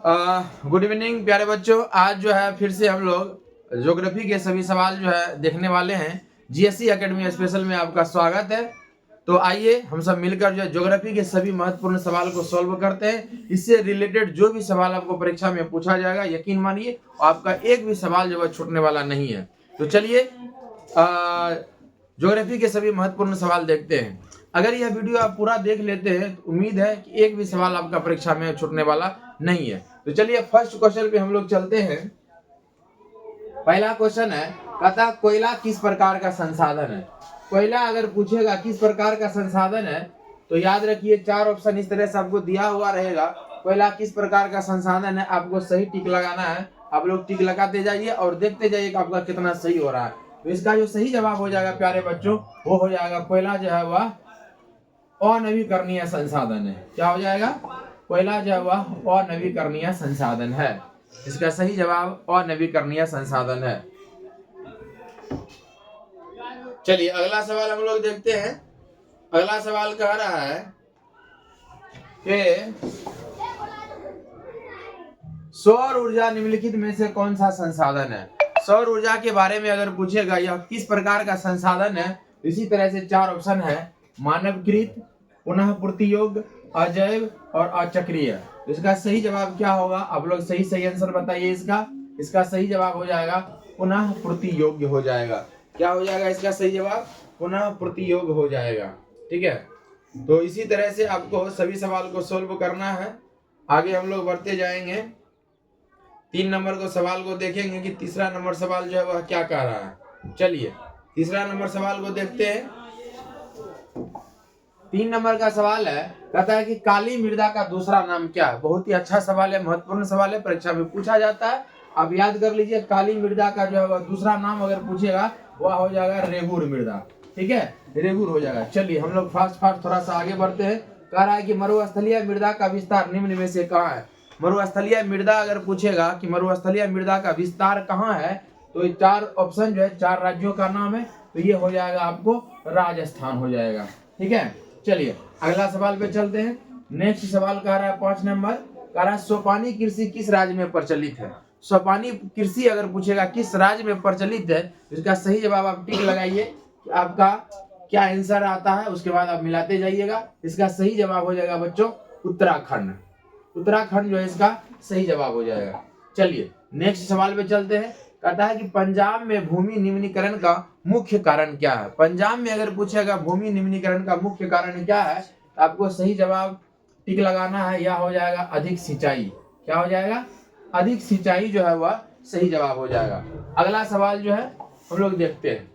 Good evening प्यारे बच्चों। आज जो है फिर से हम लोग ज्योग्राफी के सभी सवाल जो है देखने वाले हैं। जीएससी एकेडमी स्पेशल में आपका स्वागत है। तो आइए हम सब मिलकर जो है ज्योग्राफी के सभी महत्वपूर्ण सवाल को सॉल्व करते हैं। इससे रिलेटेड जो भी सवाल आपको परीक्षा में पूछा जाएगा, यकीन मानिए आपका एक भी सवाल जो है छूटने वाला नहीं है। तो चलिए ज्योग्राफी के सभी महत्वपूर्ण सवाल देखते हैं। अगर यह वीडियो आप पूरा देख लेते हैं तो उम्मीद है कि एक भी सवाल आपका परीक्षा में छूटने वाला नहीं है। तो चलिए फर्स्ट क्वेश्चन पे हम लोग चलते हैं। पहला क्वेश्चन है, कहता कोयला किस प्रकार का संसाधन है। कोयला अगर पूछेगा किस प्रकार का संसाधन है तो याद रखिए चार ऑप्शन इस तरह से आपको दिया हुआ रहेगा। कोयला किस प्रकार का संसाधन है, आपको सही टिक लगाना है। आप लोग टिक लगाते जाइए और देखते जाइए कि आपका कितना सही हो रहा है। तो इसका जो सही जवाब हो जाएगा प्यारे बच्चों वो हो जाएगा कोयला जो है वह अनवीकरणीय संसाधन है। क्या हो जाएगा? कोयला जो है वह अनवीकरणीय संसाधन है। इसका सही जवाब अनवीकरणीय संसाधन है। चलिए अगला सवाल हम लोग देखते हैं। अगला सवाल कह रहा है कि सौर ऊर्जा निम्नलिखित में से कौन सा संसाधन है। सौर ऊर्जा के बारे में अगर पूछेगा यह किस प्रकार का संसाधन है, इसी तरह से चार ऑप्शन है, मानवकृत, पुनः पूर्ति योग्य, अजैव और अचक्रीय। इसका सही जवाब क्या होगा? आप लोग सही सही आंसर बताइए। इसका सही जवाब हो जाएगा पुनः पूर्ति योग्य हो जाएगा। क्या हो जाएगा इसका सही जवाब? पुनः पूर्ति योग्य हो जाएगा। ठीक है, तो इसी तरह से आपको सभी सवाल को सोल्व करना है। आगे हम लोग बढ़ते जाएंगे। 3 नंबर को सवाल को देखेंगे कि तीसरा नंबर सवाल जो है वह क्या कह रहा है। चलिए तीसरा नंबर सवाल को देखते हैं। 3 नंबर का सवाल है, कहता है कि काली मृदा का दूसरा नाम क्या है। बहुत ही अच्छा सवाल है, महत्वपूर्ण सवाल है, परीक्षा में पूछा जाता है। आप याद कर लीजिए काली मृदा का जो है दूसरा नाम अगर पूछेगा वह हो जाएगा रेगुर मृदा। ठीक है, रेगुर हो जाएगा। चलिए हम लोग फास्ट थोड़ा सा आगे बढ़ते हैं। कह रहा है कि मरुस्थलीय मृदा का विस्तार निम्न में से कहाँ है। मरुस्थलीय मृदा अगर पूछेगा कि मरुस्थलीय मृदा का विस्तार कहाँ है तो ये चार ऑप्शन जो है चार राज्यों का नाम है। तो ये हो जाएगा आपको राजस्थान हो जाएगा। ठीक है, चलिए अगला सवाल पे चलते हैं। नेक्स्ट सवाल कह रहा है 5 नंबर, कह रहा है सोपानी कृषि किस राज्य में प्रचलित है। सोपानी कृषि अगर पूछेगा किस राज्य में प्रचलित है, इसका सही जवाब आप टिक लगाइए कि आपका क्या आंसर आता है, उसके बाद आप मिलाते जाइएगा। इसका सही जवाब हो जाएगा बच्चों उत्तराखंड। उत्तराखंड जो है इसका सही जवाब हो जाएगा। चलिए नेक्स्ट सवाल पे चलते हैं। कहता है कि पंजाब में भूमि निम्नीकरण का मुख्य कारण क्या है। पंजाब में अगर पूछेगा भूमि निम्नीकरण का मुख्य कारण क्या है, तो आपको सही जवाब टिक लगाना है। यह हो जाएगा अधिक सिंचाई। क्या हो जाएगा? अधिक सिंचाई जो है वह सही जवाब हो जाएगा। अगला सवाल जो है हम लोग देखते हैं।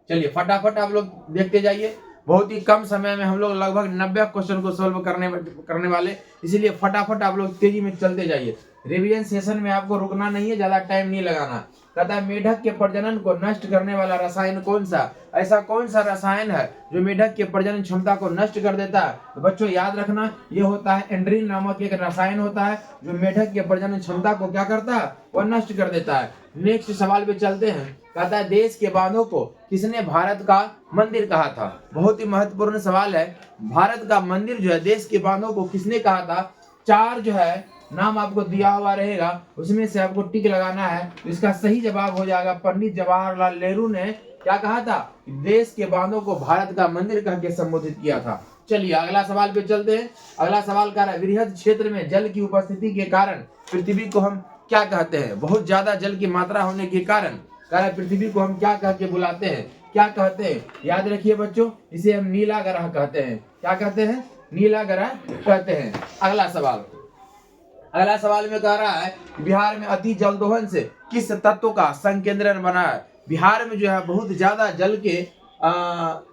चलिए फटाफट आप लोग देखते जाइए। बहुत ही कम समय में हम लोग लगभग 90 क्वेश्चन को सोल्व करने वाले, इसीलिए फटाफट आप लोग तेजी में चलते जाइए। रिवीजन सेशन में आपको रुकना नहीं है, ज्यादा टाइम नहीं लगाना। कहता है मेढक के प्रजनन को नष्ट करने वाला रसायन कौन सा। ऐसा कौन सा रसायन है जो मेढक के प्रजनन क्षमता को नष्ट कर देता है। तो बच्चों याद रखना ये होता है एंड्रीन नामक एक रसायन होता है जो मेढक के प्रजनन क्षमता को क्या करता है, वह नष्ट कर देता है। नेक्स्ट सवाल पे चलते हैं। कहता है देश के बांधों को किसने भारत का मंदिर कहा था। बहुत ही महत्वपूर्ण सवाल है। भारत का मंदिर जो है देश के बांधों को किसने कहा था। चार जो है नाम आपको दिया हुआ रहेगा, उसमें से आपको टिक लगाना है। तो इसका सही जवाब हो जाएगा पंडित जवाहरलाल नेहरू ने क्या कहा था, देश के बांधों को भारत का मंदिर कह के संबोधित किया था। चलिए अगला सवाल पे चलते हैं। अगला सवाल कह रहा है वृहद क्षेत्र में जल की उपस्थिति के कारण पृथ्वी को हम क्या कहते हैं। बहुत ज्यादा जल की मात्रा होने के कारण कह रहा है पृथ्वी को हम क्या कह के बुलाते हैं, क्या कहते हैं। याद रखिए बच्चों इसे हम नीला ग्रह कहते हैं। क्या कहते हैं? नीला ग्रह कहते हैं। अगला सवाल में कह रहा है बिहार में अति जल दोहन से किस तत्व का संकेंद्रण बना है। बिहार में जो है बहुत ज्यादा जल के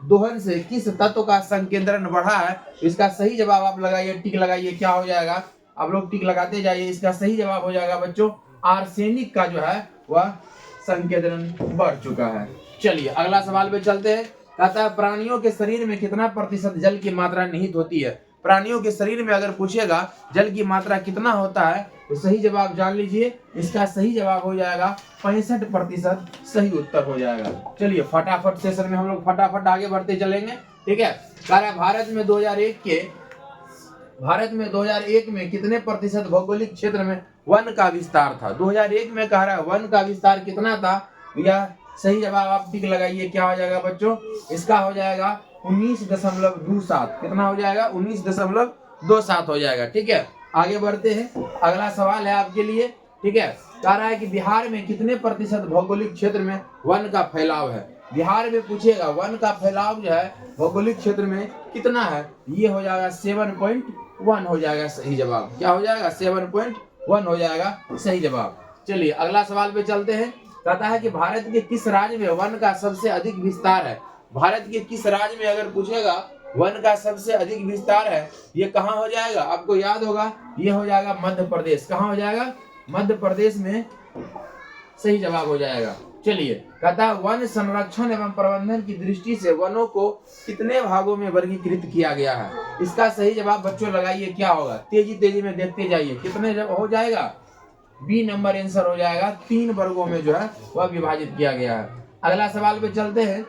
दोहन से किस तत्व का संकेंद्रण बढ़ा है। इसका सही जवाब आप लगाइए, टिक लगाइए। क्या हो जाएगा? आप लोग टिक लगाते जाइए। इसका सही जवाब हो जाएगा बच्चों आर्सेनिक का जो है वह संकेंद्रण बढ़ चुका है। चलिए अगला सवाल पे चलते हैं। कहता है प्राणियों के शरीर में कितना प्रतिशत जल की मात्रा निहित होती है। प्राणियों के शरीर में अगर पूछेगा जल की मात्रा कितना होता है तो सही जवाब जान लीजिए। इसका सही जवाब हो जाएगा 65%। सही उत्तर हो जाएगा। चलिए फटाफट सेशन में हम लोग फटाफट आगे बढ़ते चलेंगे। ठीक है, भारत में भारत में 2001 में कितने प्रतिशत भौगोलिक क्षेत्र में वन का विस्तार था? 2001 में कह रहा है वन का विस्तार कितना था? या सही जवाब आप टिक लगाइए, क्या हो जाएगा बच्चों? इसका हो जाएगा 19.27। कितना हो जाएगा? 19.27 हो जाएगा। ठीक है, आगे बढ़ते हैं। अगला सवाल है आपके लिए। ठीक है, कह रहा है कि बिहार में कितने प्रतिशत भौगोलिक क्षेत्र में वन का फैलाव है? बिहार में पूछेगा वन का फैलाव जो है भौगोलिक क्षेत्र में कितना है? ये हो जाएगा 7.1 हो जाएगा सही जवाब। क्या हो जाएगा? 7.1 हो जाएगा सही जवाब। चलिए अगला सवाल पे चलते हैं। कहता है कि भारत के किस राज्य में वन का सबसे अधिक विस्तार है? भारत के किस राज्य में अगर पूछेगा वन का सबसे अधिक विस्तार है, ये कहाँ हो जाएगा? आपको याद होगा, ये हो जाएगा मध्य प्रदेश। कहाँ हो जाएगा? मध्य प्रदेश में सही जवाब हो जाएगा। चलिए, कहता है वन संरक्षण एवं प्रबंधन की दृष्टि से वनों को कितने भागों में वर्गीकृत किया गया है? इसका सही जवाब बच्चों लगाइए, क्या होगा? तेजी में देखते जाइए। कितने हो जाएगा? बी नंबर आंसर हो जाएगा। 3 वर्गों में जो है वह विभाजित किया गया है। अगला सवाल पे चलते हैं।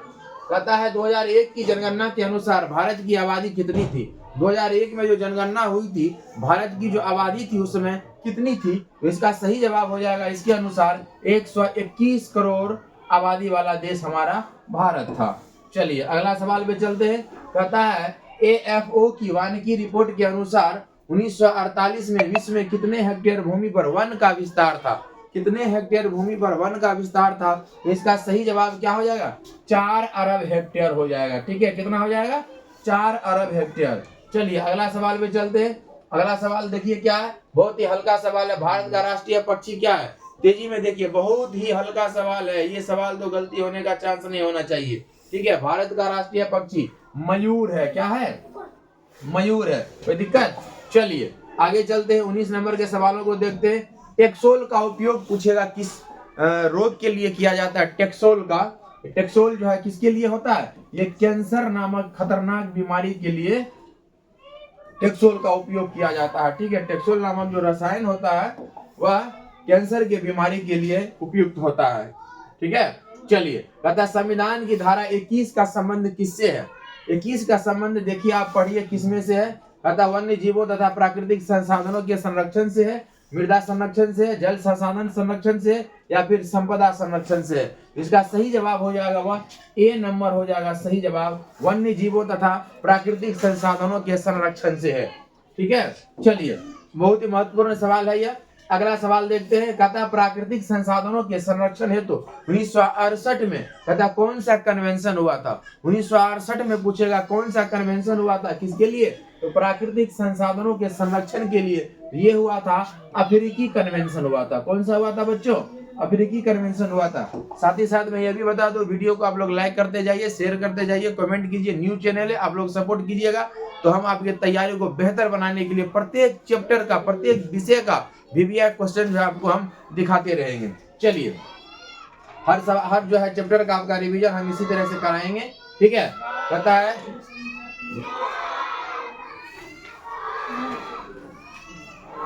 कहता है 2001 की जनगणना के अनुसार भारत की आबादी कितनी थी? 2001 में जो जनगणना हुई थी, भारत की जो आबादी थी उस समय कितनी थी? तो इसका सही जवाब हो जाएगा इसके अनुसार 121 करोड़ आबादी वाला देश हमारा भारत था। चलिए अगला सवाल पे चलते हैं। कहता है AFO की वानिकी रिपोर्ट के अनुसार 1948 में विश्व में कितने हेक्टेयर भूमि पर वन का विस्तार था? कितने हेक्टेयर भूमि पर वन का विस्तार था? तो इसका सही जवाब क्या हो जाएगा? 4 अरब हेक्टेयर हो जाएगा। ठीक है, कितना हो जाएगा? 4 अरब हेक्टेयर। चलिए अगला सवाल पे चलते हैं। अगला सवाल देखिए क्या है, बहुत ही हल्का सवाल है। भारत का राष्ट्रीय पक्षी क्या है? तेजी में देखिए, बहुत ही हल्का सवाल है। ये सवाल तो गलती होने का चांस नहीं होना चाहिए। ठीक है, भारत का राष्ट्रीय पक्षी मयूर है। क्या है? मयूर है। कोई दिक्कत? चलिए आगे चलते हैं। 19 नंबर के सवालों को देखते हैं। टेक्सोल का उपयोग पूछेगा किस रोग के लिए किया जाता है? टेक्सोल जो है किसके लिए होता है? ये कैंसर नामक खतरनाक बीमारी के लिए टेक्सोल का उपयोग किया जाता है। ठीक है, टेक्सोल नामक जो रसायन होता है वह कैंसर के बीमारी के लिए उपयुक्त होता है। ठीक है, चलिए कहता संविधान की धारा 21 का संबंध किससे है? 21 का संबंध देखिए, आप पढ़िए किसमें से है। कहता वन्य जीवों तथा प्राकृतिक संसाधनों के संरक्षण से है, मृदा संरक्षण से, जल संसाधन संरक्षण से, या फिर संपदा संरक्षण से। इसका सही जवाब हो जाएगा वह ए नंबर हो जाएगा सही जवाब, वन्य जीवों तथा प्राकृतिक संसाधनों के संरक्षण से है। ठीक है, चलिए बहुत ही महत्वपूर्ण सवाल है यह। अगला सवाल देखते हैं। कहता प्राकृतिक संसाधनों के संरक्षण हेतु 1968 में कहता कौन सा कन्वेंशन हुआ था? 1968 में पूछेगा कौन सा कन्वेंशन हुआ था, किसके लिए? तो प्राकृतिक संसाधनों के संरक्षण के लिए ये हुआ था, अफ्रीकी कन्वेंशन हुआ था। कौन सा हुआ था बच्चों? अफ्रीकी कन्वेंशन हुआ था। साथ ही साथ मैं ये भी बता दूं, वीडियो को आप लोग लाइक करते जाइए, शेयर करते जाइए, कमेंट कीजिए। न्यू चैनल है, आप लोग सपोर्ट कीजिएगा तो हम आपकी तैयारी को बेहतर बनाने के लिए प्रत्येक चैप्टर का, प्रत्येक विषय का VVI क्वेश्चन जो आपको हम दिखाते रहेंगे। चलिए हर जो है चैप्टर का आपका रिवीजन हम इसी तरह से कराएंगे। ठीक है, कहता है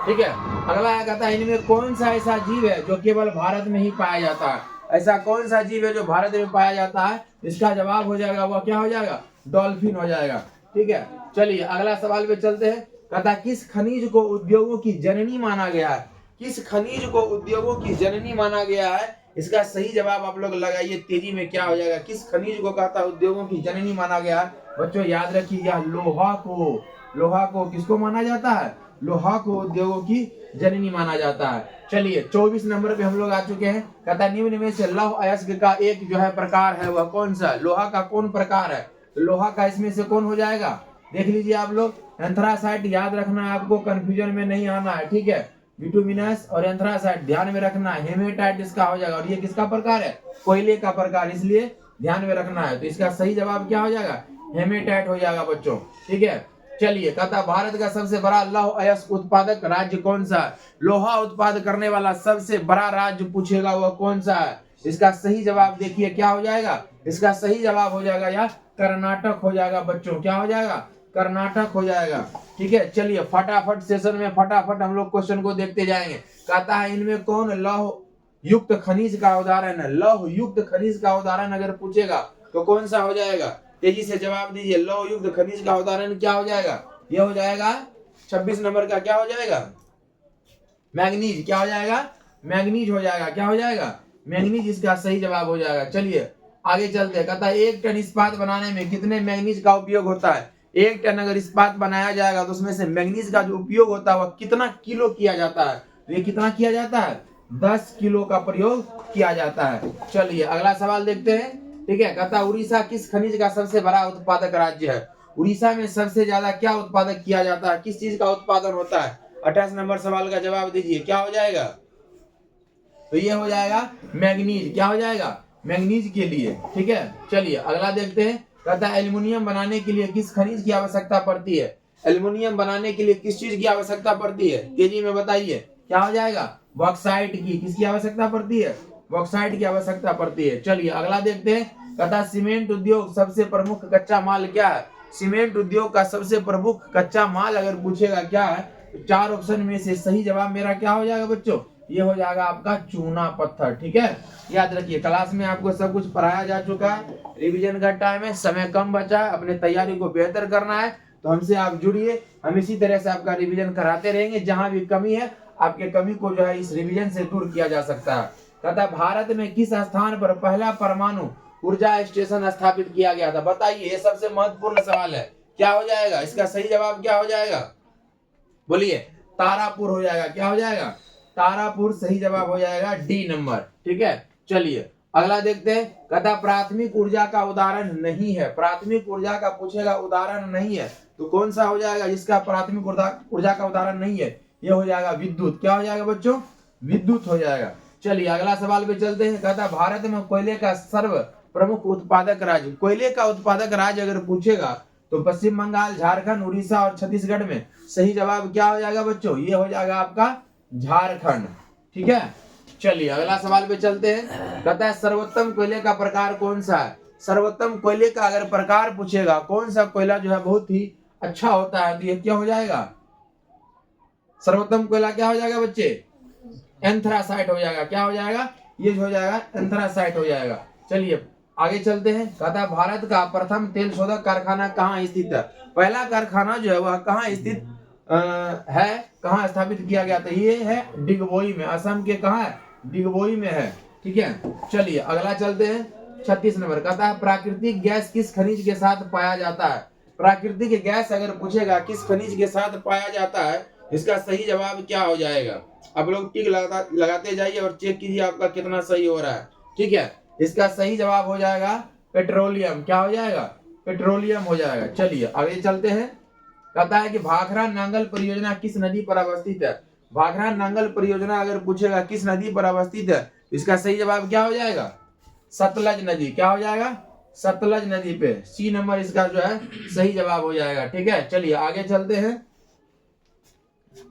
ठीक है, अगला है कहता है इनमें कौन सा ऐसा जीव है जो केवल भारत में ही पाया जाता है? ऐसा कौन सा जीव है जो भारत में पाया जाता है? इसका जवाब हो जाएगा वह क्या हो जाएगा? डॉल्फिन हो जाएगा। ठीक है, चलिए अगला सवाल पे चलते हैं। कहता किस खनिज को उद्योगों की जननी माना गया है? किस खनिज को उद्योगों की जननी माना गया है? इसका सही जवाब आप लोग लगाइए तेजी में, क्या हो जाएगा? किस खनिज को कहता है उद्योगों की जननी माना गया है? बच्चों याद रखिएगा, लोहा को किसको माना जाता है? लोहा को उद्योगों की जननी माना जाता है। चलिए 24 नंबर पे हम लोग आ चुके हैं। कहता निम्न में से लौह अयस्क का एक जो है प्रकार है वह कौन सा? लोहा का कौन प्रकार है? तो लोहा का इसमें से कौन हो जाएगा? देख लीजिए आप लोग, एंथ्रासाइट याद रखना है आपको, कंफ्यूजन में नहीं आना है। ठीक है, बिटुमिनस और एंथ्रासाइट ध्यान में रखना है। हेमेटाइट इसका हो जाएगा, और ये किसका प्रकार है? कोयले का प्रकार, इसलिए ध्यान में रखना है। तो इसका सही जवाब क्या हो जाएगा? हेमेटाइट हो जाएगा बच्चों। ठीक है, चलिए कहता भारत का सबसे बड़ा लौह अयस्क उत्पादक राज्य कौन सा है? लोहा उत्पादन करने वाला सबसे बड़ा राज्य पूछेगा वह कौन सा है? इसका सही जवाब देखिए क्या हो जाएगा? इसका सही जवाब हो जाएगा या कर्नाटक हो जाएगा बच्चों। क्या हो जाएगा? कर्नाटक हो जाएगा। ठीक है, चलिए फटाफट सेशन में फटाफट हम लोग क्वेश्चन को देखते जाएंगे। कहता है इनमें कौन लौह युक्त खनिज का उदाहरण है? लौह युक्त खनिज का उदाहरण अगर पूछेगा तो कौन सा हो जाएगा? तेजी से जवाब दीजिए। लौह युक्त खनिज का उदाहरण क्या हो जाएगा? यह हो जाएगा 26 नंबर का क्या हो जाएगा? मैग्नीज। क्या हो जाएगा? मैग्नीज हो जाएगा। क्या हो जाएगा? मैग्नीज इसका सही जवाब हो जाएगा। चलिए आगे चलते हैं। कहता है 1 टन इस्पात बनाने में कितने मैग्नीज का उपयोग होता है? 1 टन अगर इस्पात बनाया जाएगा तो उसमें से मैग्नीज का जो उपयोग होता है वह कितना किलो किया जाता है? तो ये कितना किया जाता है? 10 किलो का प्रयोग किया जाता है। चलिए अगला सवाल देखते हैं। ठीक है, कहता है उड़ीसा किस खनिज का सबसे बड़ा उत्पादक राज्य है? उड़ीसा में सबसे ज्यादा क्या उत्पादक किया जाता है? किस चीज का उत्पादन होता है? 28 नंबर सवाल का जवाब दीजिए। क्या हो जाएगा? तो ये हो जाएगा मैग्नीज। क्या हो जाएगा? मैग्नीज के लिए। ठीक है, चलिए अगला देखते हैं। कहता है एल्युमिनियम बनाने के लिए किस खनिज की आवश्यकता पड़ती है? एल्युमिनियम बनाने के लिए किस चीज की आवश्यकता पड़ती है? तेजी में बताइए। क्या हो जाएगा? बॉक्साइट की। किसकी आवश्यकता पड़ती है? बॉक्साइट की आवश्यकता पड़ती है। चलिए अगला देखते हैं। कहता है सीमेंट उद्योग सबसे प्रमुख कच्चा माल क्या है? सीमेंट उद्योग का सबसे प्रमुख कच्चा माल अगर पूछेगा क्या है, तो 4 ऑप्शन में से सही जवाब मेरा क्या हो जाएगा बच्चों? ये हो जाएगा आपका चूना पत्थर। ठीक है, याद रखिए क्लास में आपको सब कुछ पढ़ाया जा चुका है। रिवीजन का टाइम है, समय कम बचा है, अपने तैयारी को बेहतर करना है तो हमसे आप जुड़िए। हम इसी तरह से आपका रिवीजन कराते रहेंगे। जहां भी कमी है आपके कमी को जो है इस रिवीजन से दूर किया जा सकता है। कहता भारत में किस स्थान पर पहला परमाणु ऊर्जा स्टेशन स्थापित किया गया था? बताइए, ये सबसे महत्वपूर्ण सवाल है। क्या हो जाएगा? इसका सही जवाब क्या हो जाएगा? बोलिए। तारापुर हो जाएगा। क्या हो जाएगा? तारापुर सही जवाब हो जाएगा, डी नंबर। ठीक है, चलिए अगला देखते हैं। कहता प्राथमिक ऊर्जा का उदाहरण नहीं है। प्राथमिक ऊर्जा का पूछेगा, उदाहरण नहीं है तो कौन सा हो जाएगा जिसका प्राथमिक ऊर्जा का उदाहरण नहीं है? ये हो जाएगा विद्युत। क्या हो जाएगा बच्चों? विद्युत हो जाएगा। चलिए अगला सवाल पे चलते हैं। कहता भारत में कोयले का सर्व प्रमुख उत्पादक राज्य। कोयले का उत्पादक राज्य अगर पूछेगा तो पश्चिम बंगाल, झारखंड, उड़ीसा और छत्तीसगढ़ में सही जवाब क्या हो जाएगा बच्चों? ये हो जाएगा आपका झारखंड। ठीक है, चलिए अगला सवाल पे चलते हैं। कहता है सर्वोत्तम कोयले का प्रकार कौन सा है? सर्वोत्तम कोयले का अगर प्रकार पूछेगा, कौन सा कोयला जो है बहुत ही अच्छा होता है, तो ये क्या हो जाएगा? सर्वोत्तम कोयला क्या हो जाएगा बच्चे? एंथ्रासाइट हो जाएगा। क्या हो जाएगा? ये हो जाएगा एंथ्रासाइट हो जाएगा। चलिए आगे चलते हैं। कहता है भारत का प्रथम तेल शोधक कारखाना कहाँ स्थित है? पहला कारखाना जो है वह कहाँ स्थित है, कहाँ स्थापित किया गया था? ये है डिगबोई में। असम के कहाँ है? डिगबोई में है। ठीक है, चलिए अगला चलते हैं। 36 नंबर कहता है प्राकृतिक गैस किस खनिज के साथ पाया जाता है? प्राकृतिक गैस अगर पूछेगा किस खनिज के साथ पाया जाता है, इसका सही जवाब क्या हो जाएगा? आप लोग टिक लगाते जाइए और चेक कीजिए आपका कितना सही हो रहा है। ठीक है, इसका सही जवाब हो जाएगा पेट्रोलियम। क्या हो जाएगा? पेट्रोलियम हो जाएगा। चलिए आगे चलते हैं। कहता है कि भाखरा नांगल परियोजना किस नदी पर अवस्थित है? भाखरा नांगल परियोजना अगर पूछेगा किस नदी पर अवस्थित है, इसका सही जवाब क्या हो जाएगा? सतलज नदी। क्या हो जाएगा? सतलज नदी पे। सी नंबर इसका जो है सही जवाब हो जाएगा। ठीक है, चलिए आगे चलते हैं।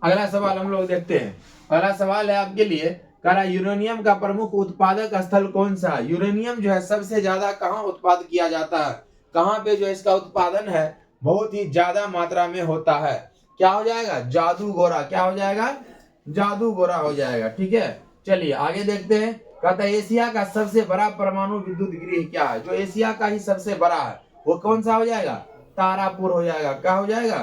अगला सवाल हम लोग देखते हैं। अगला सवाल है आपके लिए, कह रहा यूरेनियम का प्रमुख उत्पादक स्थल कौन सा है? यूरेनियम जो है सबसे ज्यादा कहाँ उत्पादन किया जाता है? कहाँ पे जो इसका उत्पादन है बहुत ही ज्यादा मात्रा में होता है? क्या हो जाएगा? जादूगोरा। क्या हो जाएगा? जादूगोरा हो जाएगा। ठीक है, चलिए आगे देखते हैं। कहता है एशिया का सबसे बड़ा परमाणु विद्युत गृह क्या है? जो एशिया का ही सबसे बड़ा है वो कौन सा हो जाएगा? तारापुर हो जाएगा। क्या हो जाएगा?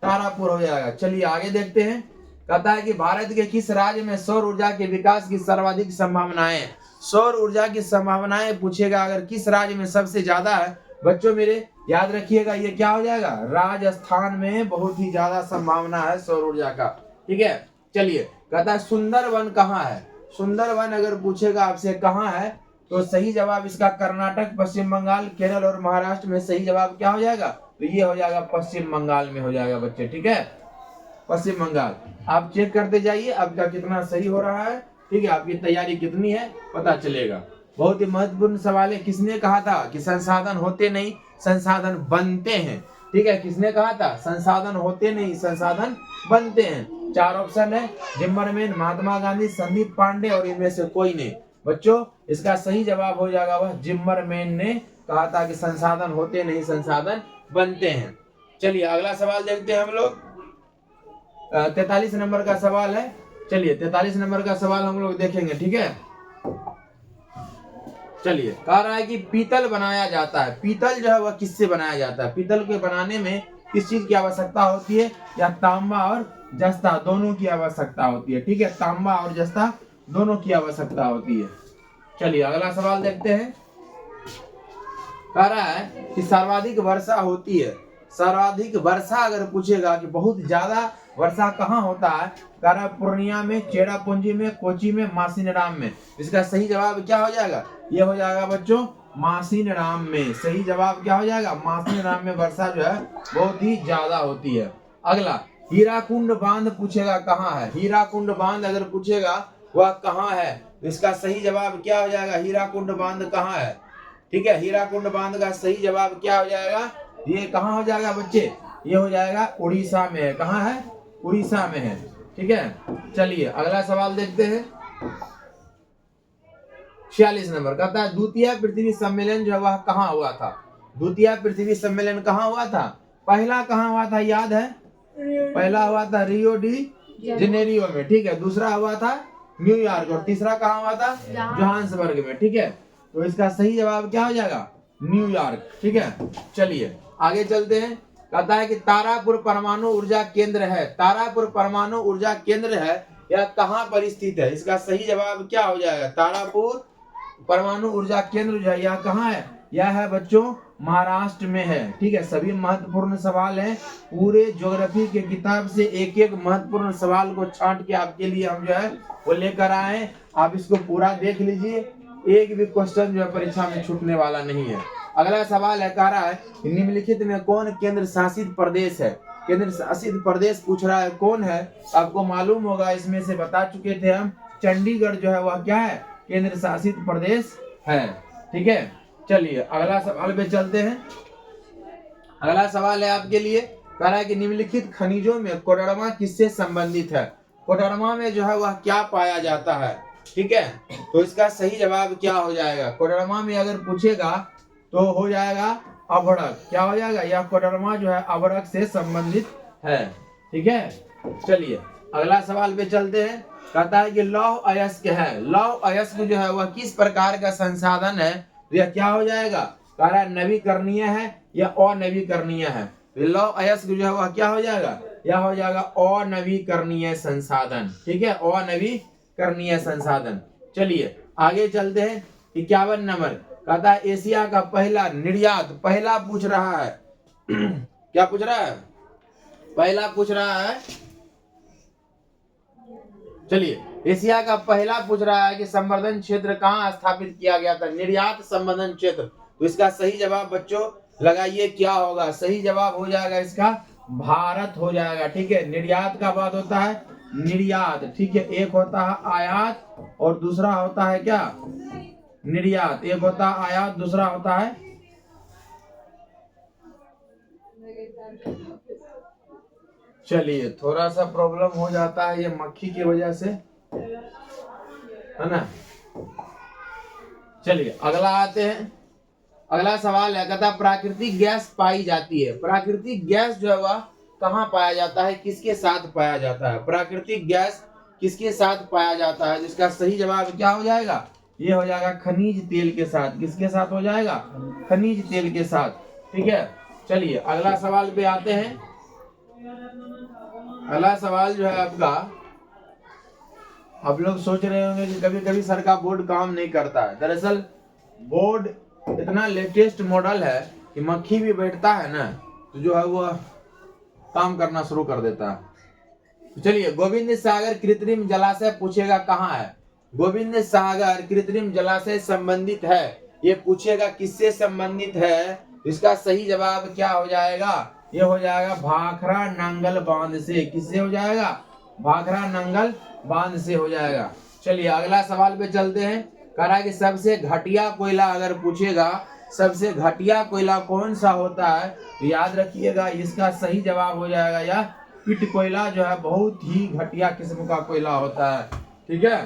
तारापुर हो जाएगा। चलिए आगे देखते हैं। कहता है कि भारत के किस राज्य में सौर ऊर्जा के विकास की सर्वाधिक संभावनाएं? सौर ऊर्जा की संभावनाएं पूछेगा अगर किस राज्य में सबसे ज्यादा है, बच्चों मेरे याद रखिएगा ये क्या हो जाएगा? राजस्थान में बहुत ही ज्यादा संभावना है सौर ऊर्जा का। ठीक है, चलिए कहता है सुंदरवन कहाँ है? सुंदरवन अगर पूछेगा आपसे कहाँ है, तो सही जवाब इसका कर्नाटक, पश्चिम बंगाल, केरल और महाराष्ट्र में सही जवाब क्या हो जाएगा? तो ये हो जाएगा पश्चिम बंगाल में हो जाएगा बच्चे। ठीक है, पश्चिम बंगाल। आप चेक करते जाइए आपका कितना सही हो रहा है। ठीक है, आपकी तैयारी कितनी है पता चलेगा। बहुत ही महत्वपूर्ण सवाल है। किसने कहा था कि संसाधन होते नहीं संसाधन बनते हैं? ठीक है, किसने कहा था? संसाधन होते नहीं संसाधन बनते हैं। 4 ऑप्शन है, जिम्मरमैन, महात्मा गांधी, संदीप पांडे और इनमें से कोई नहीं। बच्चों इसका सही जवाब हो जाएगा वह जिम्मरमैन ने कहा था कि संसाधन होते नहीं संसाधन बनते हैं। चलिए अगला सवाल देखते हैं हम लोग। 43 नंबर का सवाल है। चलिए 43 नंबर का सवाल हम लोग देखेंगे। ठीक है, चलिए कह रहा है कि पीतल बनाया जाता है। पीतल जो है वह किससे बनाया जाता है? पीतल के बनाने में किस चीज की आवश्यकता होती है? या तांबा और जस्ता दोनों की आवश्यकता होती है। ठीक है, तांबा और जस्ता दोनों की आवश्यकता होती है। चलिए अगला सवाल देखते हैं। कह रहा है कि सर्वाधिक वर्षा होती है, सर्वाधिक वर्षा अगर पूछेगा कि बहुत ज्यादा वर्षा कहाँ होता है, कह रहा है पूर्णिया में, चेरापूंजी में, कोची में, मासिनराम में। इसका सही जवाब क्या हो जाएगा? ये हो जाएगा बच्चों मासिनराम में। सही जवाब क्या हो जाएगा? मासिनराम में वर्षा जो है बहुत ही ज्यादा होती है। अगला हीराकुंड बांध पूछेगा कहाँ है, हीराकुंड बांध अगर पूछेगा वह कहाँ है, इसका सही जवाब क्या हो जाएगा? हीराकुंड बांध कहाँ है? ठीक है, हीराकुंड बांध का सही जवाब क्या हो जाएगा? ये कहाँ हो जाएगा बच्चे? ये हो जाएगा उड़ीसा में है। कहाँ है? उड़ीसा में है। ठीक है, चलिए अगला सवाल देखते हैं। 46 नंबर कहता है द्वितीय पृथ्वी सम्मेलन जो है वह कहाँ हुआ था? द्वितीय पृथ्वी सम्मेलन कहाँ हुआ था? पहला कहाँ हुआ था याद है? पहला हुआ था रियो डी जेनेरियो में। ठीक है, दूसरा हुआ था न्यूयॉर्क और तीसरा कहाँ हुआ था? जोहान्सबर्ग में। ठीक है, तो इसका सही जवाब क्या हो जाएगा? न्यूयॉर्क। ठीक है, चलिए आगे चलते हैं। कहता है कि तारापुर परमाणु ऊर्जा केंद्र है, तारापुर परमाणु ऊर्जा केंद्र है, यह कहाँ पर स्थित है? इसका सही जवाब क्या हो जाएगा? तारापुर परमाणु ऊर्जा केंद्र जो है यह कहाँ है? यह है बच्चों महाराष्ट्र में है। ठीक है, सभी महत्वपूर्ण सवाल हैं। पूरे ज्योग्राफी के किताब से एक एक महत्वपूर्ण सवाल को छांट के आपके लिए हम जो है वो लेकर आए। आप इसको पूरा देख लीजिए, एक भी क्वेश्चन जो है परीक्षा में छूटने वाला नहीं है। अगला सवाल है, कह रहा है निम्नलिखित में कौन केंद्र शासित प्रदेश है? केंद्र शासित प्रदेश पूछ रहा है, कौन है? आपको मालूम होगा, इसमें से बता चुके थे हम। चंडीगढ़ जो है वह क्या है? केंद्र शासित प्रदेश है। ठीक है, चलिए अगला सवाल पे चलते हैं। अगला सवाल है आपके लिए, कह रहा है कि निम्नलिखित खनिजों में कोडरमा किससे संबंधित है? कोडरमा में जो है वह क्या पाया जाता है? ठीक है, तो इसका सही जवाब क्या हो जाएगा? कोडरमा में अगर पूछेगा तो हो जाएगा अभड़क। क्या हो जाएगा? यह कोडरमा जो है अभड़क से संबंधित है। ठीक है, चलिए अगला सवाल पे चलते हैं। कहता है कि लौह अयस्क है, लौह अयस्क जो है वह किस प्रकार का संसाधन है? तो यह क्या हो जाएगा? कह रहा है नवीकरणीय है या अनवीकरणीय है। लौह अयस्क जो है वह क्या हो जाएगा? यह हो जाएगा अनवीकरणीय संसाधन। ठीक है, अनवीकरणीय संसाधन। चलिए आगे चलते हैं। 51 नंबर कहता है एशिया का पहला निर्यात, पहला पूछ रहा है क्या पूछ रहा है? पहला पूछ रहा है। चलिए एशिया का पहला पूछ रहा है कि संवर्धन क्षेत्र कहाँ स्थापित किया गया था? निर्यात संवर्धन क्षेत्र। तो इसका सही जवाब बच्चों लगाइए क्या होगा? सही जवाब हो जाएगा इसका भारत हो जाएगा। ठीक है, निर्यात का बात होता है निर्यात। ठीक है, एक होता है आयात और दूसरा होता है क्या? निर्यात। एक होता है आयात, दूसरा होता है चलिए थोड़ा सा प्रॉब्लम हो जाता है ये मक्खी की वजह से, है ना। चलिए अगला आते हैं। अगला सवाल है, कहता प्राकृतिक गैस पाई जाती है, प्राकृतिक गैस जो है वह कहाँ पाया जाता है? किसके साथ पाया जाता है? प्राकृतिक गैस किसके साथ पाया जाता है? जिसका सही जवाब क्या हो जाएगा? ये हो जाएगा खनिज तेल के साथ। किसके साथ हो जाएगा? खनिज तेल के साथ। ठीक है, चलिए अगला सवाल पे आते हैं। अगला सवाल जो है आपका, आप लोग सोच रहे होंगे कि कभी कभी सर का बोर्ड काम नहीं करता है। दरअसल बोर्ड इतना लेटेस्ट मॉडल है कि मक्खी भी बैठता है ना तो जो है वो काम करना शुरू कर देता है। तो चलिए गोविंद सागर कृत्रिम जलाशय पूछेगा कहाँ है? गोविंद सागर कृत्रिम जलाशय संबंधित है, ये पूछेगा किससे संबंधित है? इसका सही जवाब क्या हो जाएगा? ये हो जाएगा भाखड़ा नंगल बांध से। किससे हो जाएगा? भाखड़ा नंगल बांध से हो जाएगा। चलिए अगला सवाल पे चलते हैं। कह रहा है कि सबसे घटिया कोयला अगर पूछेगा, सबसे घटिया कोयला कौन सा होता है? तो याद रखिएगा इसका सही जवाब हो जाएगा या पिट कोयला जो है बहुत ही घटिया किस्म का कोयला होता है। ठीक है,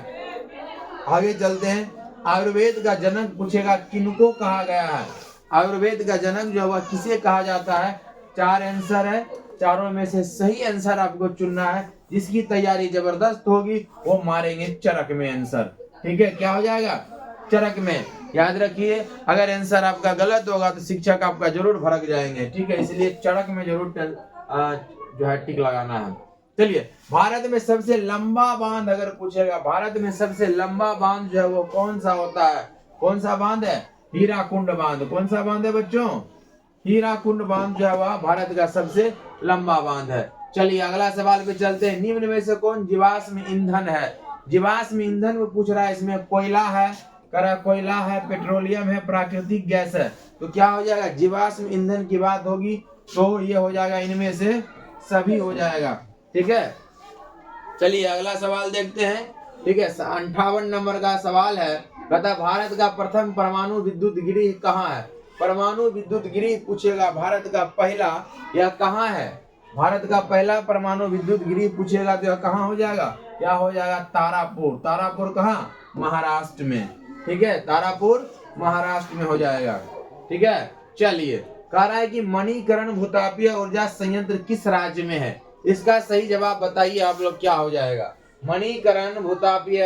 आगे चलते हैं। आयुर्वेद का जनक पूछेगा किनको कहा गया है? आयुर्वेद का जनक जो है किसे कहा जाता है? 4 आंसर है, चारों में से सही आंसर आपको चुनना है। जिसकी तैयारी जबरदस्त होगी वो मारेंगे चरक में आंसर। ठीक है, क्या हो जाएगा? चरक में। याद रखिए, अगर आंसर आपका गलत होगा तो शिक्षक आपका जरूर भड़क जाएंगे, ठीक है, इसलिए चड़क में जरूर जो है टिक लगाना है। चलिए, भारत में सबसे लंबा बांध अगर पूछेगा, भारत में सबसे लंबा बांध जो है वो कौन सा होता है, कौन सा बांध है? हीराकुंड बांध। कौन सा बांध है बच्चों? हीराकुंड बांध जो है वह भारत का सबसे लंबा बांध है। चलिए अगला सवाल पे चलते हैं। निम्न में से कौन जीवाश्म ईंधन है? जीवाश्म ईंधन में पूछ रहा है, इसमें कोयला है, कोयला है, पेट्रोलियम है, प्राकृतिक गैस है। तो क्या हो जाएगा? जीवाश्म ईंधन की बात होगी तो ये हो जाएगा, इनमें से सभी हो जाएगा, ठीक है। चलिए अगला सवाल देखते हैं, ठीक है। 58 नंबर का सवाल है, कहता भारत का प्रथम परमाणु विद्युत गृह कहाँ है? परमाणु विद्युत गृह पूछेगा, भारत का पहला, यह कहाँ है? भारत का पहला परमाणु विद्युत गृह पूछेगा तो यह कहाँ हो जाएगा? क्या हो जाएगा? तारापुर। तारापुर कहाँ? महाराष्ट्र में, ठीक है, तारापुर महाराष्ट्र में हो जाएगा, ठीक है। चलिए, कह रहा है कि मणिकरण भूतापीय ऊर्जा संयंत्र किस राज्य में है? इसका सही जवाब बताइए आप लोग, क्या हो जाएगा? मणिकरण भूतापीय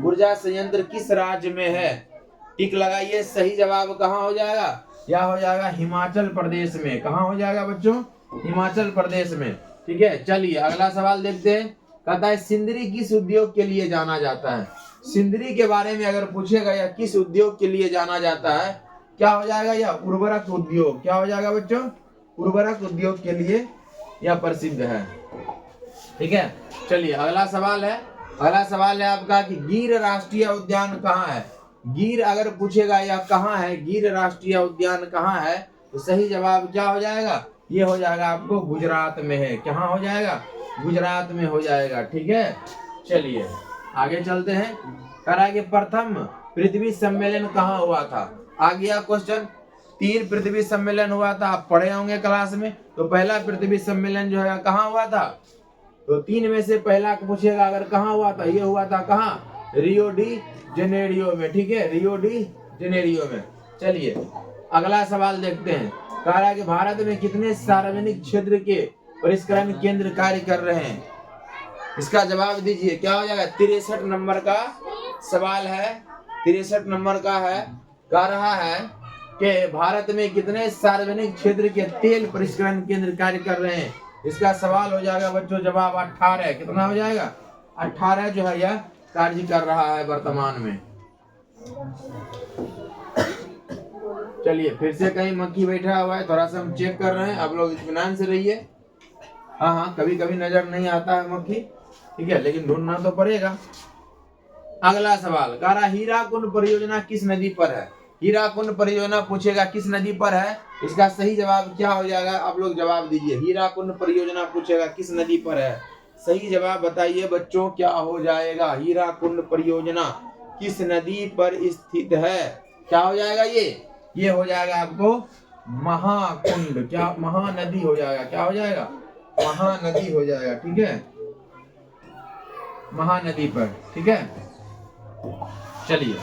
ऊर्जा संयंत्र किस राज्य में है? टिक लगाइए, सही जवाब कहाँ हो जाएगा? क्या हो जाएगा? हिमाचल प्रदेश में। कहाँ हो जाएगा बच्चों? हिमाचल प्रदेश में, ठीक है। चलिए अगला सवाल देखते हैं, कहता है सिंदरी किस उद्योग के लिए जाना जाता है? सिंदरी के बारे में अगर पूछेगा, या किस उद्योग के लिए जाना जाता है, क्या हो जाएगा? या उर्वरक उद्योग। क्या हो जाएगा बच्चों? उर्वरक उद्योग के लिए यह प्रसिद्ध है, ठीक है। चलिए अगला सवाल है, अगला सवाल है आपका कि गिर राष्ट्रीय उद्यान कहाँ है? गिर अगर पूछेगा या कहाँ है, गिर राष्ट्रीय उद्यान कहाँ है, तो सही जवाब क्या हो जाएगा? ये हो जाएगा आपको गुजरात में है। कहाँ हो जाएगा? गुजरात में हो जाएगा, ठीक है। चलिए आगे चलते हैं। कह रहा है कि प्रथम पृथ्वी सम्मेलन कहाँ हुआ था? आ गया क्वेश्चन। 3 पृथ्वी सम्मेलन हुआ था, आप पढ़े होंगे क्लास में। तो पहला पृथ्वी सम्मेलन जो है कहाँ हुआ था? तो 3 में से पहला पूछेगा अगर कहाँ हुआ था, ये हुआ था कहाँ? रियो डी जेनेरियो में, ठीक है, रियो डी जेनेरियो में। चलिए अगला सवाल देखते हैं। कह रहा है कि भारत में कितने सार्वजनिक क्षेत्र के परिष्करण केंद्र कार्य कर रहे हैं? इसका जवाब दीजिए, क्या हो जाएगा? 63 नंबर का सवाल है, 63 नंबर का है। कह रहा है कि भारत में कितने सार्वजनिक क्षेत्र के तेल परिष्करण केंद्र कार्य कर रहे हैं? इसका सवाल हो जाएगा बच्चों, जवाब 18। कितना हो जाएगा? 18 जो है यह कार्य कर रहा है वर्तमान में। चलिए फिर से कहीं मक्खी बैठा हुआ है, थोड़ा सा हम चेक कर रहे हैं, आप लोग इत्मीनान से रहिए। हाँ, कभी कभी नजर नहीं आता है मक्खी, ठीक है, लेकिन ढूंढना तो पड़ेगा। अगला सवाल, कह रहा हीराकुंड परियोजना किस नदी पर है? हीराकुंड परियोजना पूछेगा किस नदी पर है, इसका सही जवाब क्या हो जाएगा? आप लोग जवाब दीजिए। हीराकुंड परियोजना पूछेगा किस नदी पर है, सही जवाब बताइए बच्चों, क्या हो जाएगा? हीराकुंड परियोजना किस नदी पर स्थित है? क्या हो जाएगा? ये हो जाएगा आपको महाकुंड। क्या? महानदी हो जाएगा। क्या हो जाएगा? महानदी हो जाएगा, ठीक है, महानदी पर, ठीक है। चलिए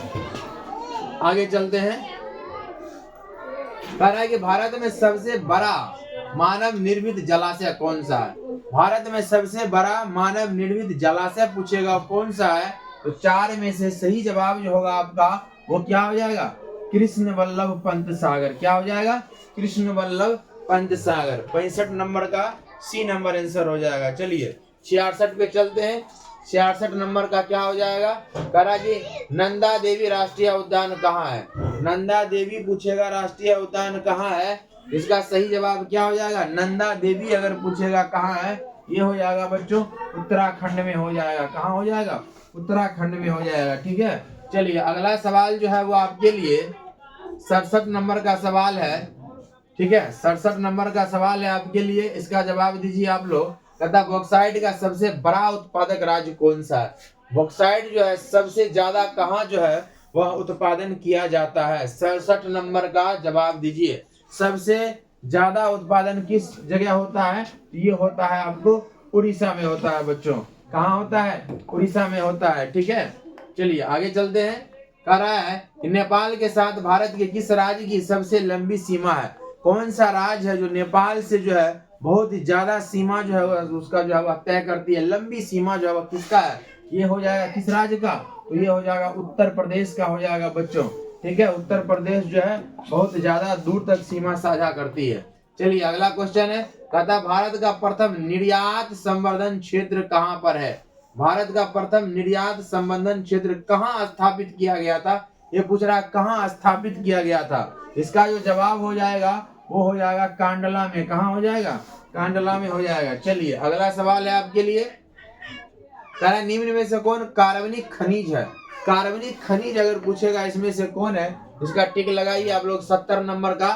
आगे चलते हैं। कह रहा है कि भारत में सबसे बड़ा मानव निर्मित जलाशय कौन सा है? भारत में सबसे बड़ा मानव निर्मित जलाशय पूछेगा कौन सा है, तो 4 में से सही जवाब जो होगा आपका वो क्या हो जाएगा? कृष्ण वल्लभ पंत सागर। क्या हो जाएगा? कृष्ण वल्लभ पंत सागर। 65 नंबर का सी नंबर आंसर हो जाएगा। चलिए 66 पे चलते हैं। 66 नंबर का क्या हो जाएगा? कह रहा कि नंदा देवी राष्ट्रीय उद्यान कहाँ है? नंदा देवी पूछेगा राष्ट्रीय उद्यान कहाँ है, इसका सही जवाब क्या हो जाएगा? नंदा देवी अगर पूछेगा कहाँ है, ये हो जाएगा बच्चों उत्तराखंड में हो जाएगा। कहाँ हो जाएगा? उत्तराखंड में हो जाएगा, ठीक है। चलिए अगला सवाल जो है वो आपके लिए 67 नंबर का सवाल है, ठीक है, 67 नंबर का सवाल है आपके लिए। इसका जवाब दीजिए आप लोग। कहता बॉक्साइट का सबसे बड़ा उत्पादक राज्य कौन सा है? बॉक्साइट जो है सबसे ज्यादा कहाँ जो है वह उत्पादन किया जाता है? 67 नंबर का जवाब दीजिए। सबसे ज्यादा उत्पादन किस जगह होता है? ये होता है आपको उड़ीसा में होता है बच्चों। कहाँ होता है? उड़ीसा में होता है, ठीक है। चलिए आगे चलते हैं। कह रहा है कि नेपाल के साथ भारत के किस राज्य की सबसे लंबी सीमा है? कौन सा राज्य है जो नेपाल से जो है बहुत ही ज्यादा सीमा जो है उसका जो है वह तय करती है? लंबी सीमा जो है वह किसका है? ये हो जाएगा किस राज्य का? तो ये हो जाएगा उत्तर प्रदेश का हो जाएगा बच्चों। ठीक है, उत्तर प्रदेश जो है बहुत ज्यादा दूर तक सीमा साझा करती है। चलिए अगला क्वेश्चन है, कहता भारत का प्रथम निर्यात संवर्धन क्षेत्र कहाँ पर है? भारत का प्रथम निर्यात संवर्धन क्षेत्र कहाँ स्थापित किया गया था? ये पूछ रहा है कहाँ स्थापित किया गया था। इसका जो जवाब हो जाएगा वो हो जाएगा कांडला में। कहाँ हो जाएगा? कांडला में हो जाएगा। चलिए अगला सवाल है आपके लिए, कह रहा है निम्न में से कौन कार्बनिक खनिज है? कार्बनिक खनिज अगर पूछेगा इसमें से कौन है, इसका टिक लगाइए आप लोग। 70 नंबर का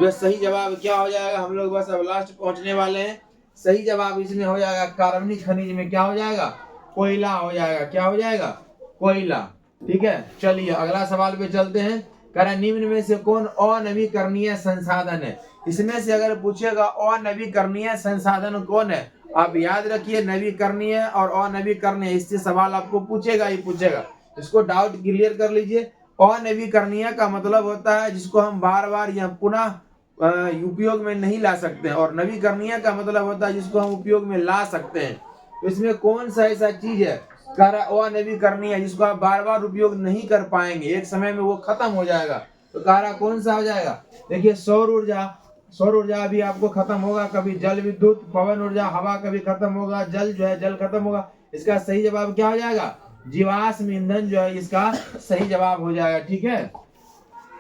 जो सही जवाब क्या हो जाएगा, हम लोग बस अब लास्ट पहुंचने वाले हैं। सही जवाब इसमें हो जाएगा कार्बनिक खनिज में क्या हो जाएगा? कोयला हो जाएगा। क्या हो जाएगा? कोयला। ठीक है, चलिए अगला सवाल पे चलते हैं। कह रहा निम्न में से कौन अनवीकरणीय संसाधन है? इसमें से अगर पूछेगा अनवीकरणीय संसाधन कौन है, आप याद रखिए नवीकरणीय और अनवीकरणीय, इससे सवाल आपको पूछेगा ही पूछेगा। इसको डाउट क्लियर कर लीजिए। अनवीकरणीय का मतलब होता है जिसको हम बार बार या पुनः उपयोग में नहीं ला सकते हैं, और नवीकरणीय का मतलब होता है जिसको हम उपयोग में ला सकते हैं। तो इसमें कौन सा ऐसा चीज है कह रहा अनवीकरणीय जिसको आप बार बार उपयोग नहीं कर पाएंगे, एक समय में वो खत्म हो जाएगा? तो कह रहा कौन सा हो जाएगा? देखिए सौर ऊर्जा। सौर ऊर्जा अभी आपको खत्म होगा, कभी जल विद्युत, पवन ऊर्जा, हवा कभी खत्म होगा, जल जो है जल खत्म होगा। इसका सही जवाब क्या हो जाएगा? जीवाश्म ईंधन जो है इसका सही जवाब हो जाएगा। ठीक है,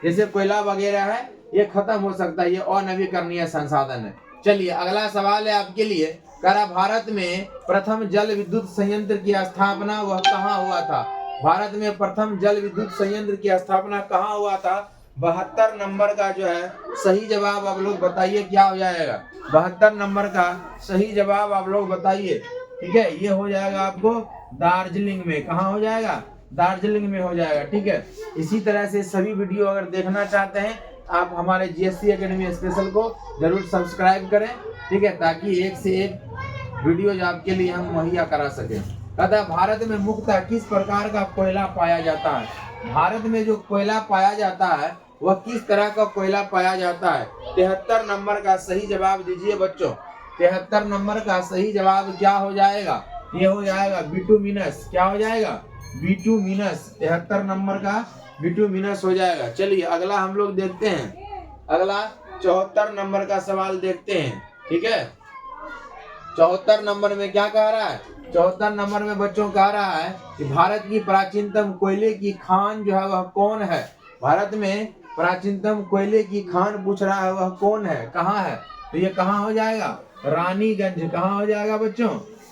जैसे कोयला वगैरह है ये खत्म हो सकता है, ये अनवीकरणीय संसाधन है। चलिए अगला सवाल है आपके लिए, कह रहा भारत में प्रथम जल विद्युत संयंत्र की स्थापना वह कहाँ हुआ था? भारत में प्रथम जल विद्युत संयंत्र की स्थापना कहाँ हुआ था? 72 नंबर का जो है सही जवाब आप लोग बताइए क्या हो जाएगा? 72 नंबर का सही जवाब आप लोग बताइए। ठीक है, ये हो जाएगा आपको दार्जिलिंग में। कहाँ हो जाएगा? दार्जिलिंग में हो जाएगा। ठीक है, इसी तरह से सभी वीडियो अगर देखना चाहते हैं आप हमारे जीएससी एकेडमी स्पेशल को जरूर सब्सक्राइब करें। ठीक है, ताकि एक से एक वीडियोज आपके लिए हम मुहैया करा सकें। तथा भारत में मुख्यतः किस प्रकार का कोयला पाया जाता है? भारत में जो कोयला पाया जाता है वह किस तरह का कोयला पाया जाता है? 73 नंबर का सही जवाब दीजिए बच्चों। 73 नंबर का सही जवाब क्या हो जाएगा? ये हो जाएगा बिटुमिनस। क्या हो जाएगा? बिटुमिनस। 73 नंबर का बिटुमिनस हो जाएगा। चलिए अगला हम लोग देखते हैं, अगला 74 नंबर का सवाल देखते हैं। ठीक है, 74 नंबर में क्या कह रहा है? 74 नंबर में बच्चों कह रहा है कि भारत की प्राचीनतम कोयले की खान जो है वह कौन है? भारत में प्राचीनतम कोयले की खान पूछ रहा है, वह कौन है, कहाँ है? तो ये कहाँ हो जाएगा? रानीगंज। कहाँ हो जाएगा बच्चों?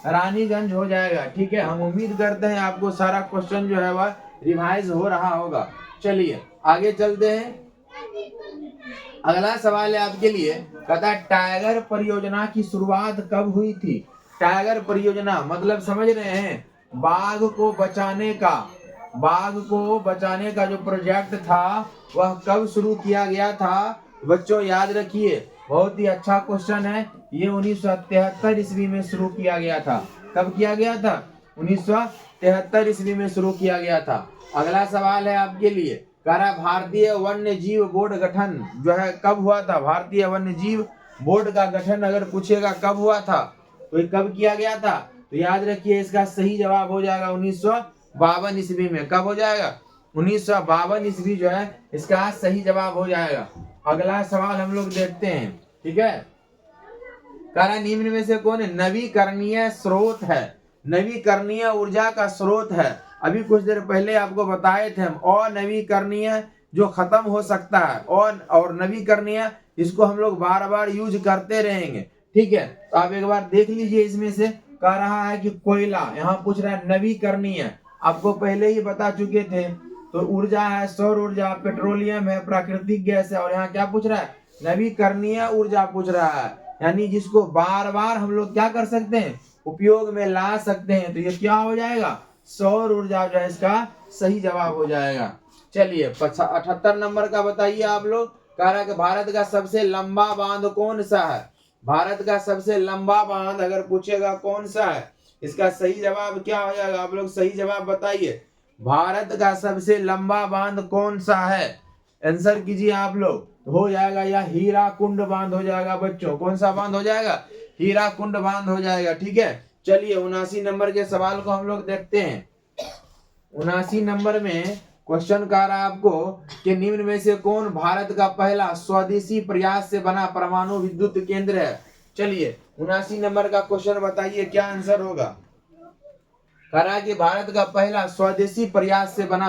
रानीगंज हो जाएगा। ठीक है, हम उम्मीद करते हैं आपको सारा क्वेश्चन जो है वह रिवाइज हो रहा होगा। चलिए आगे चलते हैं। अगला सवाल है आपके लिए, कहता टाइगर परियोजना की शुरुआत कब हुई थी? टाइगर परियोजना मतलब समझ रहे हैं, बाघ को बचाने का, बाघ को बचाने का जो प्रोजेक्ट था वह कब शुरू किया गया था? बच्चों याद रखिए, बहुत ही अच्छा क्वेश्चन है। ये 1973 ईस्वी में शुरू किया गया था। कब किया गया था? 1973 ईस्वी में शुरू किया गया था। अगला सवाल है आपके लिए, कह रहा भारतीय वन्य जीव बोर्ड गठन जो है कब हुआ था? भारतीय वन्य जीव बोर्ड का गठन अगर पूछेगा कब हुआ था, तो ये कब किया गया था? तो याद रखिए इसका सही जवाब हो जाएगा 1952 ईस्वी में। कब हो जाएगा? 1952 ईस्वी जो है इसका सही जवाब हो जाएगा। अगला सवाल हम लोग देखते हैं। ठीक है, कह रहा निम्न में से कौन नवीकरणीय स्रोत है? नवीकरणीय ऊर्जा का स्रोत है। अभी कुछ देर पहले आपको बताए थे हम, अनवीकरणीय जो खत्म हो सकता है, और नवीकरणीय इसको हम लोग बार बार यूज करते रहेंगे। ठीक है, तो आप एक बार देख लीजिए। इसमें से कह रहा है कि कोयला, यहाँ पूछ रहा है नवीकरणीय, आपको पहले ही बता चुके थे। तो ऊर्जा है सौर ऊर्जा, पेट्रोलियम है, प्राकृतिक गैस है, और यहाँ क्या पूछ रहा है? नवीकरणीय ऊर्जा पूछ रहा है, यानी जिसको बार बार हम लोग क्या कर सकते हैं? उपयोग में ला सकते हैं। तो ये क्या हो जाएगा? सौर ऊर्जा जो है इसका सही जवाब हो जाएगा। चलिए 78 नंबर का बताइए आप लोग। कह रहा है कि भारत का सबसे लंबा बांध कौन सा है? भारत का सबसे लंबा बांध अगर पूछेगा कौन सा है, इसका सही जवाब क्या हो जाएगा? आप लोग सही जवाब बताइए। भारत का सबसे लंबा बांध कौन सा है? आंसर कीजिए आप लोग। हो जाएगा या हीराकुंड बांध हो जाएगा बच्चों। कौन सा बांध हो जाएगा? हीराकुंड बांध हो जाएगा। ठीक है, चलिए 79 नंबर के सवाल को हम लोग देखते हैं। 79 नंबर में क्वेश्चन कह रहा है आपको कि निम्न में से कौन भारत का पहला स्वदेशी प्रयास से बना परमाणु विद्युत केंद्र है। चलिए 79 नंबर का क्वेश्चन बताइए क्या आंसर होगा। कह रहा है कि भारत का पहला स्वदेशी प्रयास से बना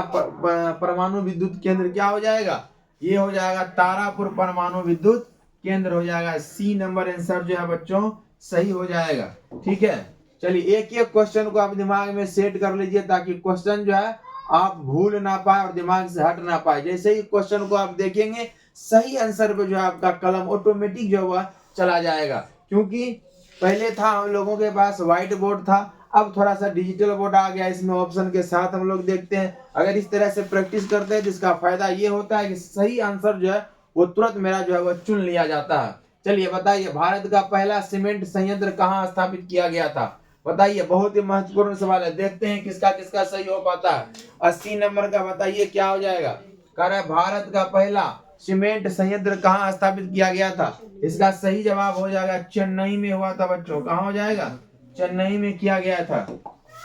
परमाणु विद्युत केंद्र क्या हो जाएगा, ये हो जाएगा तारापुर परमाणु विद्युत केंद्र हो जाएगा। सी नंबर आंसर जो है बच्चों सही हो जाएगा। ठीक है, चलिए एक एक क्वेश्चन को आप दिमाग में सेट कर लीजिए ताकि क्वेश्चन जो है आप भूल ना पाए और दिमाग से हट ना पाए। जैसे ही क्वेश्चन को आप देखेंगे सही आंसर पे जो है आपका कलम ऑटोमेटिक जो हुआ चला जाएगा, क्योंकि पहले था हम लोगों के पास व्हाइट बोर्ड था, अब थोड़ा सा डिजिटल बोर्ड आ गया, इसमें ऑप्शन के साथ हम लोग देखते हैं। अगर इस तरह से प्रैक्टिस करते हैं तो इसका फायदा ये होता है कि सही आंसर जो है वो तुरंत मेरा जो है वो चुन लिया जाता है। चलिए बताइए भारत का पहला सीमेंट संयंत्र कहाँ स्थापित किया गया था, बताइए। बहुत ही महत्वपूर्ण सवाल है, देखते हैं किसका किसका सही हो पाता है। 80 नंबर का बताइए क्या हो जाएगा। कह रहा है भारत का पहला सीमेंट संयंत्र कहाँ स्थापित किया गया था, इसका सही जवाब हो जाएगा चेन्नई में हुआ था बच्चों। कहाँ हो जाएगा, चेन्नई में किया गया था।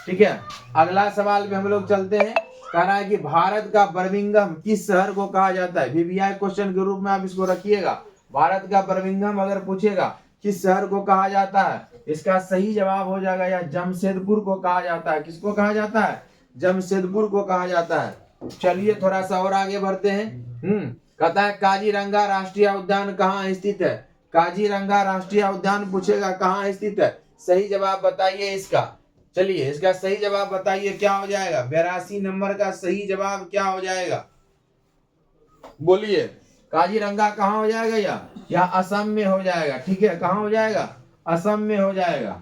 ठीक है, अगला सवाल पे हम लोग चलते हैं। कह रहा है कि भारत का बर्मिंघम किस शहर को कहा जाता है। वीवीआई क्वेश्चन के रूप में आप इसको रखिएगा। भारत का बर्मिंघम अगर पूछेगा किस शहर को कहा जाता है, इसका सही जवाब हो जाएगा या जमशेदपुर को कहा जाता है। किसको कहा जाता है, जमशेदपुर को कहा जाता है। चलिए थोड़ा सा और आगे बढ़ते हैं। कहता है काजीरंगा राष्ट्रीय उद्यान कहाँ स्थित है। काजीरंगा राष्ट्रीय उद्यान पूछेगा कहाँ स्थित है, सही जवाब बताइए इसका। चलिए इसका सही जवाब बताइए क्या हो जाएगा। 82 नंबर का सही जवाब क्या हो जाएगा, बोलिए। काजीरंगा कहाँ हो जाएगा, या असम में हो जाएगा। ठीक है, कहाँ हो जाएगा, असम में हो जाएगा।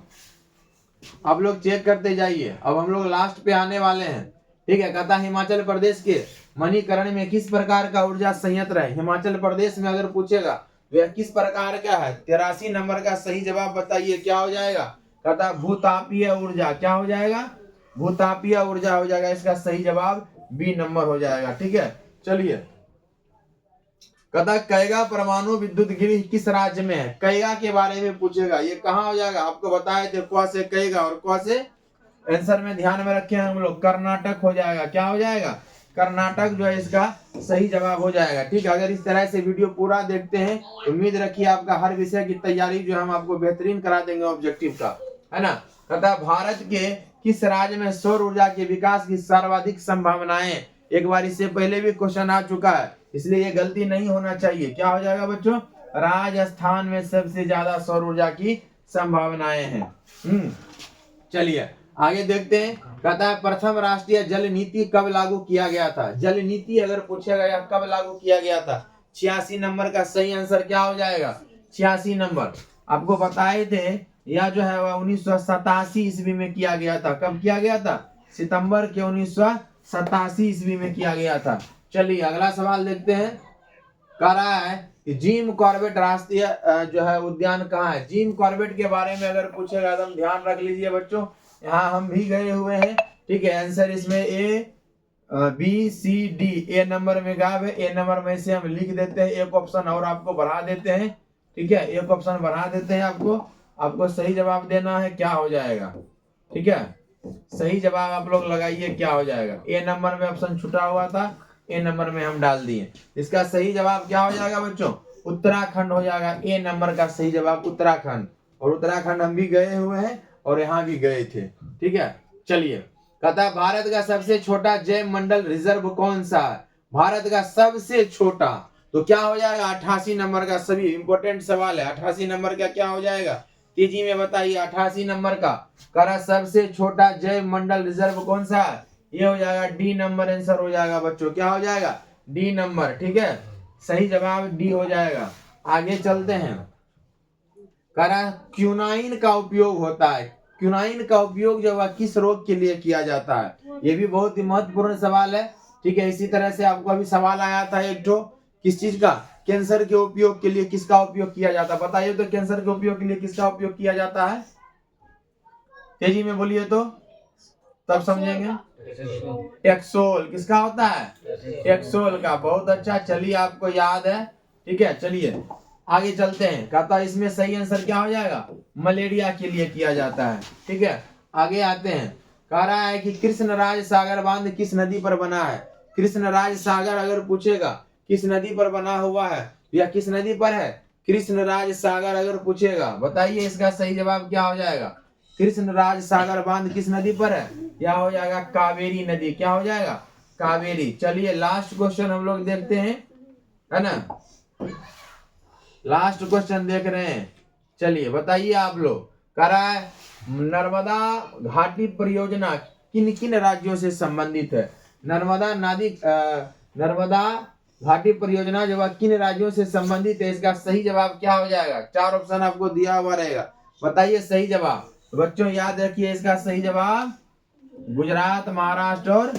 आप लोग चेक करते जाइए, अब हम लोग लास्ट पे आने वाले हैं। ठीक है, कहता हिमाचल प्रदेश के मणिकरण में किस प्रकार का ऊर्जा संयंत्र है। हिमाचल प्रदेश में अगर पूछेगा वह किस प्रकार का है, 83 नंबर का सही जवाब बताइए क्या हो जाएगा। कहता भूतापीय ऊर्जा, क्या हो जाएगा, भूतापीय ऊर्जा हो जाएगा। इसका सही जवाब बी नंबर हो जाएगा। ठीक है, चलिए कहता कैगा परमाणु विद्युत गृह किस राज्य में है। कैगा के बारे में पूछेगा, ये कहाँ हो जाएगा, आपको बताए थे क से कैगा और क से आंसर में ध्यान में रखे हम लोग, कर्नाटक हो जाएगा। क्या हो जाएगा, कर्नाटक जो है इसका सही जवाब हो जाएगा। ठीक है, अगर इस तरह से वीडियो पूरा देखते हैं उम्मीद रखिए आपका हर विषय की तैयारी जो हम आपको बेहतरीन करा देंगे ऑब्जेक्टिव का, है ना। कहता भारत के किस राज्य में सौर ऊर्जा के विकास की सर्वाधिक संभावनाएं। एक बार इससे पहले भी क्वेश्चन आ चुका है, इसलिए ये गलती नहीं होना चाहिए। क्या हो जाएगा बच्चों, राजस्थान में सबसे ज्यादा सौर ऊर्जा की संभावनाएं हैं। चलिए आगे देखते हैं। कहता है प्रथम राष्ट्रीय जल नीति कब लागू किया गया था। जल नीति अगर पूछेगा या कब लागू किया गया था, 86 नंबर का सही आंसर क्या हो जाएगा, 86 नंबर। आपको बताए थे यह जो है वह 1987 ईस्वी में किया गया था। कब किया गया था, सितंबर के 1987 ईस्वी में किया गया था। चलिए अगला सवाल देखते हैं। कह रहा है कि जिम कॉर्बेट राष्ट्रीय जो है उद्यान कहाँ है। जिम कॉर्बेट के बारे में अगर पूछेगा एकदम ध्यान रख लीजिए बच्चों, यहाँ हम भी गए हुए हैं। ठीक है, आंसर इसमें A B C D, A number में गायब है, ए नंबर में से हम लिख देते हैं, एक ऑप्शन और आपको बढ़ा देते हैं। ठीक है, एक ऑप्शन बढ़ा देते हैं, आपको सही जवाब देना है, क्या हो जाएगा। ठीक है, सही जवाब आप लोग लगाइए क्या हो जाएगा। ए नंबर में ऑप्शन छुटा हुआ था, ए नंबर में हम डाल दिए। इसका सही जवाब क्या हो जाएगा बच्चों, उत्तराखंड हो जाएगा। ए नंबर का सही जवाब उत्तराखंड, और उत्तराखंड हम भी गए हुए हैं और यहाँ भी गए थे। ठीक है, चलिए कहता है भारत का सबसे छोटा जैव मंडल रिजर्व कौन सा है। भारत का सबसे छोटा, तो क्या हो जाएगा 88 नंबर का। सभी इंपॉर्टेंट सवाल है, 88 नंबर का क्या हो जाएगा, तेजी में बताइए। 88 नंबर का करा सबसे छोटा जैव मंडल रिजर्व कौन सा है, ये हो जाएगा डी नंबर आंसर हो जाएगा बच्चों। क्या हो जाएगा, डी नंबर। ठीक है, सही जवाब डी हो जाएगा। आगे चलते हैं। करा क्यूनाइन का उपयोग होता है। क्यूनाइन का उपयोग जो है किस रोग के लिए किया जाता है, ये भी बहुत ही महत्वपूर्ण सवाल है। ठीक है, इसी तरह से आपको अभी सवाल आया था एक तो, किस चीज का, कैंसर के उपयोग के लिए किसका उपयोग किया जाता है। बताइए तो कैंसर के उपयोग के लिए किसका उपयोग किया जाता है, तेजी में बोलिए तो तब समझेंगे। टेक्सोल किसका होता है, टेक्सोल का। बहुत अच्छा, चलिए आपको याद है। ठीक है, चलिए आगे चलते हैं। कहता है इसमें सही आंसर क्या हो जाएगा, मलेरिया के लिए किया जाता है। ठीक है, आगे आते हैं। कह रहा है कि कृष्णराज सागर बांध किस नदी पर बना है। कृष्णराज सागर अगर पूछेगा किस नदी पर बना हुआ है या किस नदी पर है, कृष्णराज सागर अगर पूछेगा, बताइए इसका सही जवाब क्या हो जाएगा। कृष्णराज सागर बांध किस नदी पर है, क्या हो जाएगा, कावेरी नदी। क्या हो जाएगा, कावेरी। चलिए लास्ट क्वेश्चन हम लोग देखते हैं, है ना, लास्ट क्वेश्चन देख रहे हैं। चलिए बताइए आप लोग, कह रहा है नर्मदा घाटी परियोजना किन किन राज्यों से संबंधित है। नर्मदा घाटी परियोजना जो है किन राज्यों से संबंधित है, इसका सही जवाब क्या हो जाएगा। 4 ऑप्शन आपको दिया हुआ रहेगा, बताइए सही जवाब। तो बच्चों याद रखिए इसका सही जवाब गुजरात, महाराष्ट्र और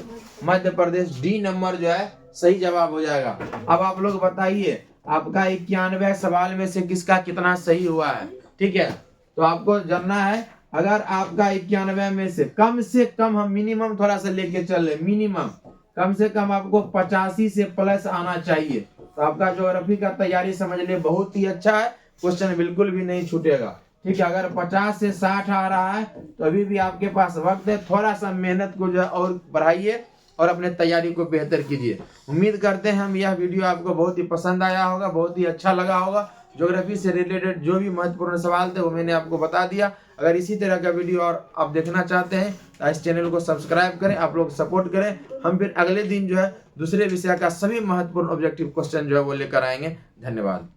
मध्य प्रदेश, डी नंबर जो है सही जवाब हो जाएगा। अब आप लोग बताइए आपका 91 सवाल में से किसका कितना सही हुआ है। ठीक है, तो आपको जानना है, अगर आपका 91 में से कम हम मिनिमम थोड़ा सा लेके चल रहे, मिनिमम कम से कम आपको 85 से प्लस आना चाहिए, तो आपका ज्योग्राफी का तैयारी समझ लिए बहुत ही अच्छा है, क्वेश्चन बिल्कुल भी नहीं छूटेगा। ठीक है, अगर 50 से 60 आ रहा है तो अभी भी आपके पास वक्त है, थोड़ा सा मेहनत को जो है और बढ़ाइए और अपने तैयारी को बेहतर कीजिए। उम्मीद करते हैं हम यह वीडियो आपको बहुत ही पसंद आया होगा, बहुत ही अच्छा लगा होगा। ज्योग्राफी से रिलेटेड जो भी महत्वपूर्ण सवाल थे वो मैंने आपको बता दिया। अगर इसी तरह का वीडियो और आप देखना चाहते हैं तो इस चैनल को सब्सक्राइब करें, आप लोग सपोर्ट करें। हम फिर अगले दिन जो है दूसरे विषय का सभी महत्वपूर्ण ऑब्जेक्टिव क्वेश्चन जो है वो लेकर आएंगे। धन्यवाद।